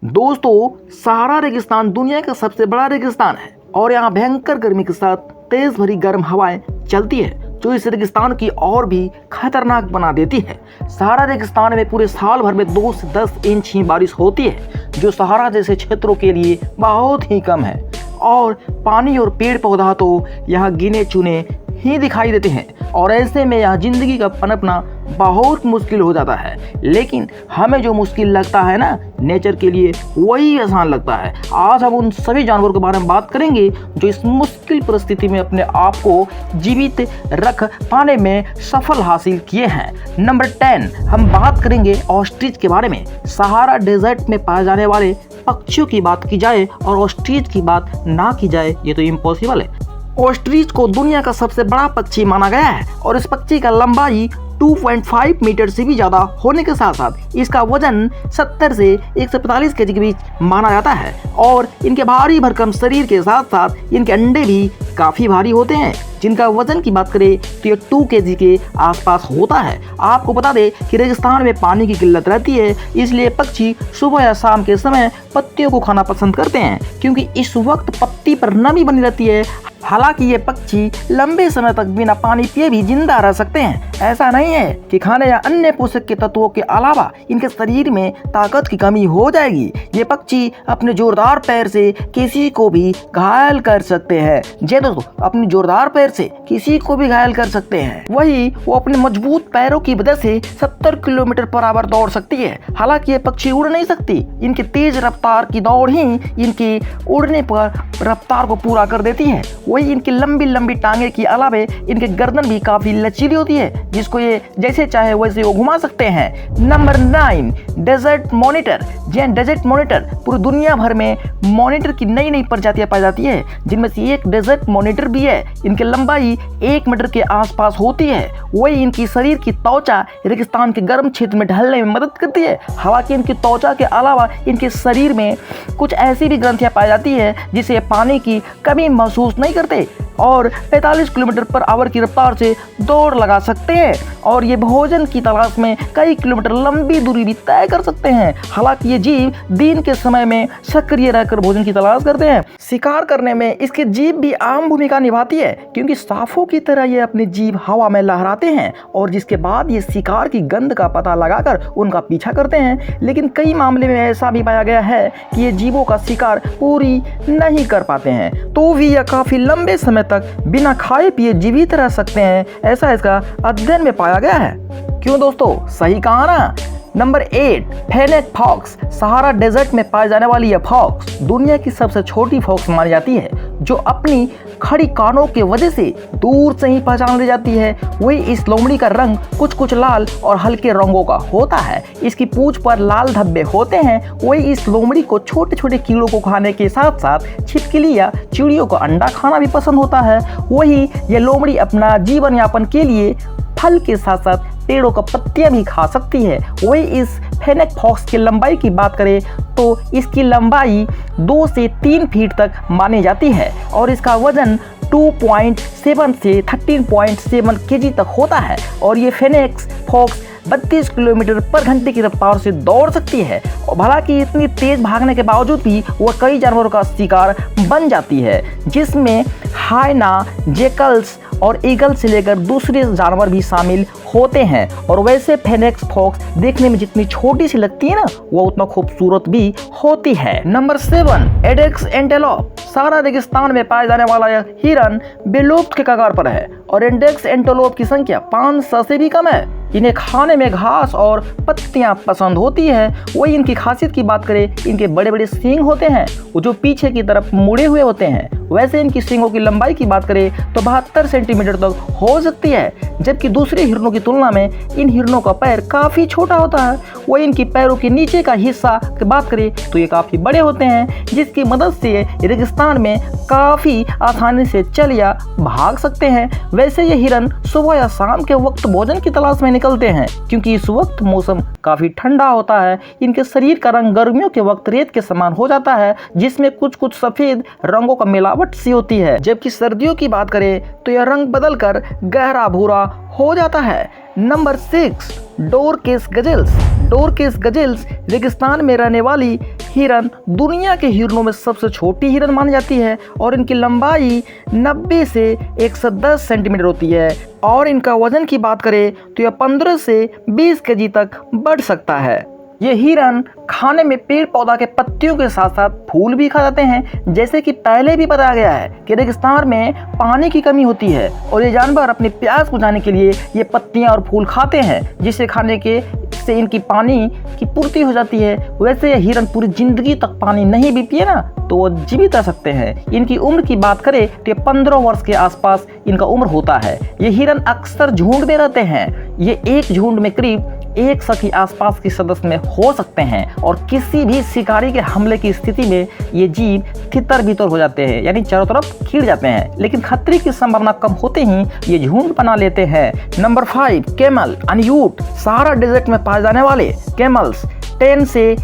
दोस्तों, सहारा रेगिस्तान दुनिया का सबसे बड़ा रेगिस्तान है और यहाँ भयंकर गर्मी के साथ तेज भरी गर्म हवाएं चलती है जो इस रेगिस्तान की और भी खतरनाक बना देती है। सहारा रेगिस्तान में पूरे साल भर में 2 से 10 इंच ही बारिश होती है, जो सहारा जैसे क्षेत्रों के लिए बहुत ही कम है। और पानी और पेड़ पौधा तो यहाँ गिने चुने ही दिखाई देते हैं और ऐसे में यहाँ जिंदगी का पनपना बहुत मुश्किल हो जाता है। लेकिन हमें जो मुश्किल लगता है ना, नेचर के लिए वही आसान लगता है। आज हम उन सभी जानवरों के बारे में बात करेंगे जो इस मुश्किल परिस्थिति में अपने आप को जीवित रख पाने में सफल हासिल किए हैं। नंबर 10, हम बात करेंगे ऑस्ट्रिच के बारे में। सहारा डेजर्ट में पाए जाने वाले पक्षियों की बात की जाए और ऑस्ट्रिच की बात ना की जाए, ये तो इम्पॉसिबल है। ऑस्ट्रिच को दुनिया का सबसे बड़ा पक्षी माना गया है और इस पक्षी का लंबाई 2.5 मीटर से भी ज़्यादा होने के साथ साथ इसका वजन 70 से 145 केजी के बीच माना जाता है। और इनके भारी भरकम शरीर के साथ साथ इनके अंडे भी काफ़ी भारी होते हैं, जिनका वजन की बात करें तो ये 2 केजी के आसपास होता है। आपको बता दें कि रेगिस्तान में पानी की किल्लत रहती है, इसलिए पक्षी सुबह या शाम के समय पत्तियों को खाना पसंद करते हैं, क्योंकि इस वक्त पत्ती पर नमी बनी रहती है। हालांकि ये पक्षी लंबे समय तक बिना पानी पिए भी जिंदा रह सकते हैं। ऐसा नहीं है कि खाने या अन्य पोषक के तत्वों के अलावा इनके शरीर में ताकत की कमी हो जाएगी। ये पक्षी अपने जोरदार पैर से किसी को भी घायल कर सकते हैं। जी दोस्तों, अपनी जोरदार पैर से किसी को भी घायल कर सकते हैं। वही वो अपने मजबूत पैरों की वजह से 70 किलोमीटर पर आवर दौड़ सकती है। हालांकि ये पक्षी उड़ नहीं सकती, इनकी तेज रफ्तार की दौड़ ही इनकी उड़ने पर रफ्तार को पूरा कर देती है। वही इनकी लंबी लंबी टांगे की अलावे इनके गर्दन भी काफी लचीली होती है, जिसको ये जैसे चाहे वैसे वो घुमा सकते हैं। Number 9, desert monitor. जी, डेजर्ट मॉनिटर पूरी दुनिया भर में मॉनिटर की नई नई प्रजातियां पाई जाती है, जिनमें से एक डेजर्ट मॉनिटर भी है। इनकी लंबाई 1 मीटर के आसपास होती है। वही इनकी शरीर की त्वचा रेगिस्तान के गर्म क्षेत्र में ढलने में मदद करती है। हालांकि इनकी त्वचा के अलावा इनके शरीर में कुछ ऐसी भी ग्रंथियां पाई जाती है जिससे पानी की कमी महसूस नहीं करते और 45 किलोमीटर पर आवर की रफ्तार से दौड़ लगा सकते हैं। और ये भोजन की तलाश में कई किलोमीटर लंबी दूरी भी तय कर सकते हैं। हालांकि ये जीव दिन के समय में सक्रिय रहकर भोजन की तलाश करते हैं। शिकार करने में इसकी जीभ भी अहम भूमिका निभाती है, क्योंकि सांपों की तरह ये अपनी जीभ हवा में लहराते हैं और जिसके बाद ये शिकार की गंध का पता लगाकर उनका पीछा करते हैं। लेकिन कई मामले में ऐसा भी पाया गया है कि ये जीवों का शिकार पूरी नहीं कर पाते हैं, तो भी यह काफी लंबे समय तक बिना खाए पिए जीवित रह सकते हैं। ऐसा इसका अध्ययन में पाया गया है। क्यों दोस्तों, सही कहा ना। Number 8, fennec fox. Sahara desert में पाए जाने वाली यह फॉक्स दुनिया की सबसे छोटी फॉक्स मानी जाती है, जो अपनी खड़ी कानों के वजह से दूर से ही पहचान ली जाती है। वही इस लोमड़ी का रंग कुछ लाल और हल्के रंगों का होता है। इसकी पूंछ पर लाल धब्बे होते हैं। वही इस लोमड़ी को छोटे छोटे कीड़ों को खाने के साथ साथ छिपकली या चिड़ियों का अंडा खाना भी पसंद होता है। वही ये लोमड़ी अपना जीवन यापन के लिए फल के साथ साथ पेड़ों का पत्तियां भी खा सकती है। वही इस फेनेक फॉक्स की लंबाई की बात करें तो इसकी लंबाई 2 से 3 फीट तक मानी जाती है और इसका वजन 2.7 से 13.7 केजी तक होता है। और ये फेनेक फॉक्स 32 किलोमीटर पर घंटे की रफ्तार से दौड़ सकती है। और हालांकि इतनी तेज भागने के बावजूद भी वह कई जानवरों का शिकार बन जाती है, जिसमें हाइना, जेकल्स और ईगल से लेकर दूसरे जानवर भी शामिल होते हैं। और वैसे फेनेक फॉक्स देखने में जितनी छोटी सी लगती है ना, वो उतना खूबसूरत भी होती है। Number 7, एडेक्स antelope. सहारा रेगिस्तान में पाए जाने वाला यह हिरन विलुप्त के कगार पर है और एडेक्स एंटेलोप की संख्या 500 से भी कम है। इन्हें खाने में घास और पत्तियां पसंद होती है। वही इनकी खासियत की बात करें, इनके बड़े बड़े सींग होते हैं जो पीछे की तरफ मुड़े हुए होते हैं। वैसे इनकी सींगों की लंबाई की बात करें तो 72 सेंटीमीटर तक हो सकती है, जबकि दूसरे हिरणों की तुलना में इन हिरणों का पैर काफ़ी छोटा होता है। वही इनकी पैरों के नीचे का हिस्सा की बात करें तो ये काफ़ी बड़े होते हैं, जिसकी मदद से रेगिस्तान में काफ़ी आसानी से चल या भाग सकते हैं। वैसे ये हिरन सुबह या शाम के वक्त भोजन की तलाश में निकलते हैं, क्योंकि इस वक्त मौसम काफ़ी ठंडा होता है। इनके शरीर का रंग गर्मियों के वक्त रेत के समान हो जाता है, जिसमें कुछ सफ़ेद रंगों का मिलावट सी होती है। जबकि सर्दियों की बात करें तो यह रंग बदलकर गहरा भूरा हो जाता है। नंबर 6, डोरकेस गजेल्स। डोरकेस गजेल्स रेगिस्तान में रहने वाली हिरन दुनिया के हिरनों में सबसे छोटी हिरन मानी जाती है और इनकी लंबाई 90 से 110 सेंटीमीटर होती है और इनका वजन की बात करें तो यह 15 से 20 केजी तक बढ़ सकता है। ये हिरन खाने में पेड़ पौधा के पत्तियों के साथ साथ फूल भी खा जाते हैं। जैसे कि पहले भी बताया गया है कि रेगिस्तान में पानी की कमी होती है और ये जानवर अपनी प्यास बुझाने के लिए ये पत्तियां और फूल खाते हैं, जिसे खाने के से इनकी पानी की पूर्ति हो जाती है। वैसे ये हिरन पूरी जिंदगी तक पानी नहीं भी पिए ना तो वो जीवित रह सकते हैं। इनकी उम्र की बात करें तो 15 वर्ष के आसपास इनका उम्र होता है। ये हिरन अक्सर झुंड में रहते हैं। ये एक झुंड में करीब 100 के आसपास के सदस्य में हो सकते हैं और किसी भी शिकारी के हमले की स्थिति में ये जीव तितर बितर हो जाते हैं, यानी चारों तरफ खिड़ जाते हैं, लेकिन खतरे की संभावना कम होते ही ये झुंड बना लेते हैं। नंबर 5, कैमल यानी ऊंट। सहारा डेजर्ट में पाए जाने वाले कैमल्स 10 से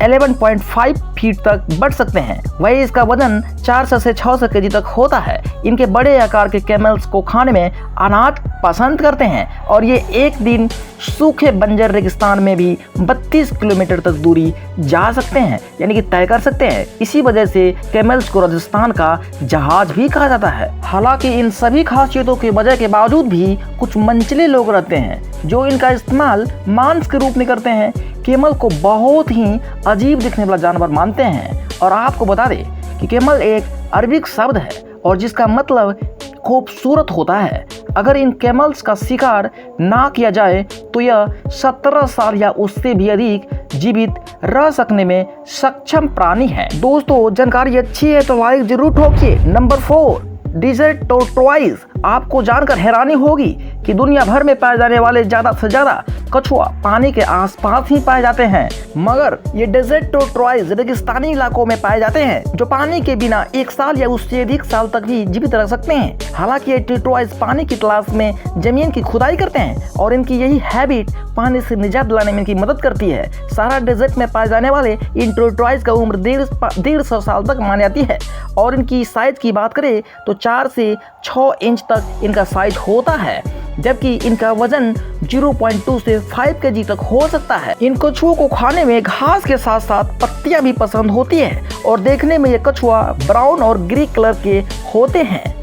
11.5 फीट तक बढ़ सकते हैं। वही इसका वजन 400 से 600 केजी तक होता है। इनके बड़े आकार के कैमल्स को खाने में अनाज पसंद करते हैं और ये एक दिन सूखे बंजर रेगिस्तान में भी 32 किलोमीटर तक दूरी जा सकते हैं, यानी कि तय कर सकते हैं। इसी वजह से कैमल्स को राजस्थान का जहाज भी कहा जाता है। हालांकि इन सभी खासियतों की वजह के बावजूद भी कुछ मनचले लोग रहते हैं जो इनका इस्तेमाल मांस के रूप में करते हैं। कैमल को बहुत ही अजीब दिखने वाला जानवर मानते हैं और आपको बता दें कि कैमल एक अरबिक शब्द है और जिसका मतलब खूबसूरत होता है। अगर इन कैमल्स का शिकार ना किया जाए तो यह 17 साल या उससे भी अधिक जीवित रह सकने में सक्षम प्राणी है। दोस्तों, जानकारी अच्छी है तो लाइक जरूर ठोकिए। Number 4, desert tortoise. आपको जानकर हैरानी होगी कि दुनिया भर में पाए जाने वाले ज्यादा से ज्यादा कछुआ पानी के आसपास ही पाए जाते हैं, मगर ये डेजर्ट टोर्टोइज रेगिस्तानी इलाकों में पाए जाते हैं जो पानी के बिना 1 साल या उससे अधिक साल तक भी जीवित रह सकते हैं। हालांकि ये टोर्टोइज पानी की तलाश में जमीन की खुदाई करते हैं और इनकी यही हैबिट पानी से निजात दिलाने में इनकी मदद करती है। सारा डेजर्ट में पाए जाने वाले इन टोर्टोइज का उम्र 150 साल तक मानी जाती है और इनकी साइज की बात करें तो 4 से 6 इंच तक इनका साइज होता है, जबकि इनका वजन 0.2 से 5 केजी तक हो सकता है। इन कछुओं को खाने में घास के साथ साथ पत्तियां भी पसंद होती है और देखने में ये कछुआ ब्राउन और ग्रे कलर के होते हैं।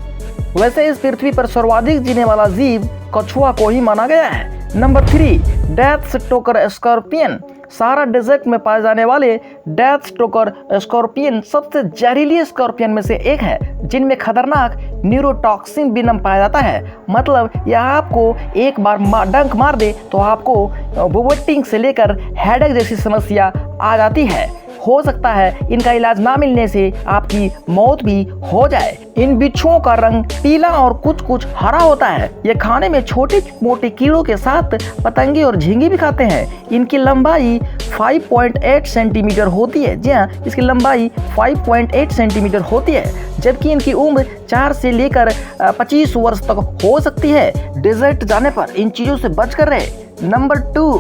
वैसे इस पृथ्वी पर सर्वाधिक जीने वाला जीव कछुआ को ही माना गया है। Number 3, death Stoker scorpion. सारा डेजर्ट में पाए जाने वाले डेथ स्टोकर स्कॉर्पियन सबसे जहरीली स्कॉर्पियन में से एक है, जिनमें खतरनाक न्यूरोटॉक्सिन वेनम पाया जाता है। मतलब यह आपको एक बार डंक मार दे तो आपको वोमिटिंग से लेकर हेडेक जैसी समस्या आ जाती है। हो सकता है इनका इलाज ना मिलने से आपकी मौत भी हो जाए। इन बिच्छुओं का रंग पीला और कुछ कुछ हरा होता है। ये खाने में छोटे मोटे कीड़ों के साथ पतंगे और झींगे भी खाते हैं। इनकी लंबाई 5.8 सेंटीमीटर होती है। जी हाँ, इसकी लंबाई 5.8 सेंटीमीटर होती है, जबकि इनकी उम्र 4 से लेकर 25 वर्ष तक हो सकती है। डेजर्ट जाने पर इन चीज़ों से बच कर रहे। Number 2,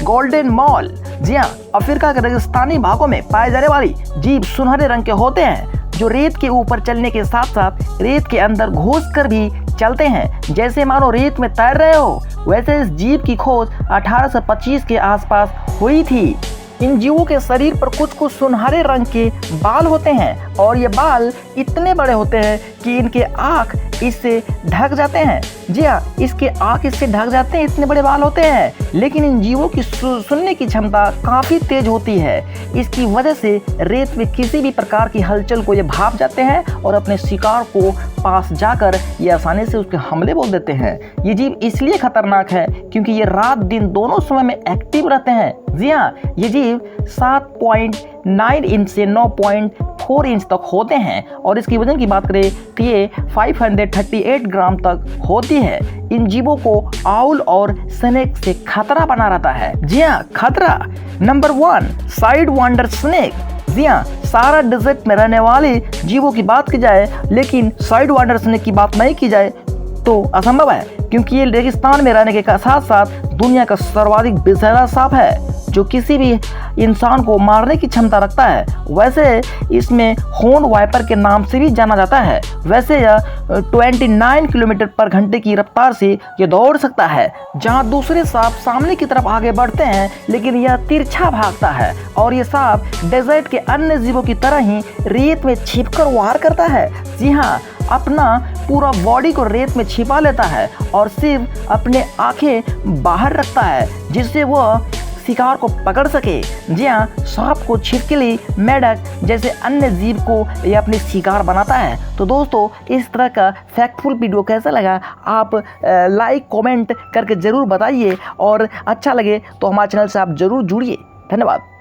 golden mall. जी हाँ, अफ्रीका के रेगिस्तानी भागों में पाए जाने वाली जीव सुनहरे रंग के होते हैं जो रेत के ऊपर चलने के साथ साथ रेत के अंदर घुसकर भी चलते हैं, जैसे मानो रेत में तैर रहे हो। वैसे इस जीव की खोज 1825 के आसपास हुई थी। इन जीवों के शरीर पर कुछ कुछ सुनहरे रंग के बाल होते हैं और ये बाल इतने बड़े होते हैं कि इनके आँख इससे ढक जाते हैं। जी हाँ, इसके आँख इससे ढक जाते हैं, इतने बड़े बाल होते हैं। लेकिन इन जीवों की सुनने की क्षमता काफ़ी तेज होती है। इसकी वजह से रेत में किसी भी प्रकार की हलचल को ये भाप जाते हैं और अपने शिकार को पास जाकर ये आसानी से उसके हमले बोल देते हैं। ये जीव इसलिए खतरनाक है क्योंकि ये रात दिन दोनों समय में एक्टिव रहते हैं। जी हाँ, ये जीव 7.9 इंच से 9.4 इंच तक होते हैं और इसकी वजन की बात करें तो ये 538 ग्राम तक होती है। इन जीवों को आउल और स्नेक से खतरा बना रहता है। जी हाँ, खतरा। Number 1, sidewinder snake. जी हाँ, सारा डेजर्ट में रहने वाले जीवों की बात की जाए लेकिन साइड वांडर स्नेक की बात नहीं की जाए तो असंभव है, क्योंकि ये रेगिस्तान में रहने के साथ साथ दुनिया का सर्वाधिक विषैला सांप है जो किसी भी इंसान को मारने की क्षमता रखता है। वैसे इसमें हॉर्न वाइपर के नाम से भी जाना जाता है। वैसे यह 29 किलोमीटर पर घंटे की रफ्तार से ये दौड़ सकता है। जहां दूसरे सांप सामने की तरफ आगे बढ़ते हैं, लेकिन यह तिरछा भागता है और ये सांप डेजर्ट के अन्य जीवों की तरह ही रेत में छिपकर वार करता है। जी हाँ, अपना पूरा बॉडी को रेत में छिपा लेता है और सिर्फ अपने आंखें बाहर रखता है, जिससे वह शिकार को पकड़ सके। जी हाँ, सांप को छिपकली, मेढक जैसे अन्य जीव को यह अपने शिकार बनाता है। तो दोस्तों, इस तरह का फैक्टफुल वीडियो कैसा लगा आप लाइक कमेंट करके ज़रूर बताइए, और अच्छा लगे तो हमारे चैनल से आप ज़रूर जुड़िए। धन्यवाद।